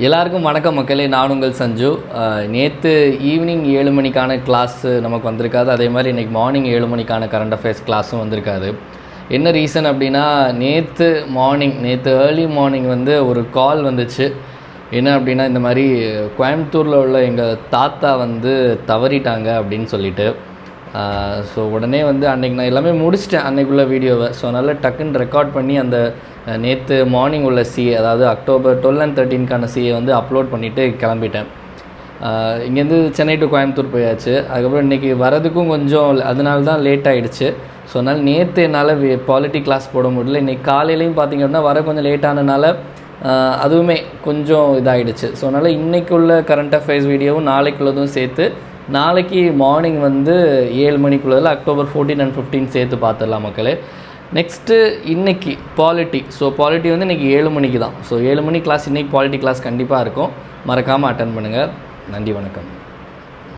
எல்லாருக்கும் வணக்கம் மக்களே, நான் உங்கள் சஞ்சு. நேற்று ஈவினிங் 7 மணிக்கான கிளாஸு நமக்கு வந்திருக்காது. அதே மாதிரி இன்றைக்கி மார்னிங் 7 மணிக்கான கரண்ட் அஃபேர்ஸ் கிளாஸும் வந்திருக்காது. என்ன ரீசன் அப்படின்னா, நேற்று ஏர்லி மார்னிங் வந்து ஒரு கால் வந்துச்சு. என்ன அப்படின்னா, இந்த மாதிரி கோயம்புத்தூரில் உள்ள எங்கள் தாத்தா வந்து தவறிட்டாங்க அப்படின்னு சொல்லிட்டு. ஸோ உடனே வந்து அன்றைக்கி நான் எல்லாமே முடிச்சிட்டேன் அன்றைக்குள்ள வீடியோவை. ஸோ அதனால் டக்குன்னு ரெக்கார்ட் பண்ணி அந்த நேற்று மார்னிங் உள்ள சிஏ, அதாவது அக்டோபர் 12 and 13க்கான சிஏ வந்து அப்லோட் பண்ணிவிட்டு கிளம்பிட்டேன். இங்கேருந்து சென்னை டு கோயம்புத்தூர் போயாச்சு. அதுக்கப்புறம் இன்றைக்கி வரதுக்கும் கொஞ்சம் அதனால தான் லேட் ஆகிடுச்சு. ஸோ அதனால் நேற்று என்னால் பாலிட்டி கிளாஸ் போட முடியல. இன்றைக்கி காலையிலையும் பார்த்திங்க அப்படின்னா வர கொஞ்சம் லேட் ஆனதுனால அதுவுமே கொஞ்சம் இதாகிடுச்சு. ஸோ அதனால் இன்றைக்குள்ள கரண்ட் அஃபேர்ஸ் வீடியோவும் நாளைக்குள்ளதும் சேர்த்து நாளைக்கு மார்னிங் வந்து 7 மணிக்குள்ளதில் அக்டோபர் 14 and 15 சேர்த்து பார்த்துடலாம் மக்களே. நெக்ஸ்ட்டு இன்றைக்கி பாலிட்டி. ஸோ பாலிட்டி வந்து இன்றைக்கி 7 மணிக்கு தான். ஸோ 7 மணி கிளாஸ் இன்றைக்கி பாலிட்டி கிளாஸ் கண்டிப்பாக இருக்கும். மறக்காமல் அட்டன் பண்ணுங்கள். நன்றி, வணக்கம்.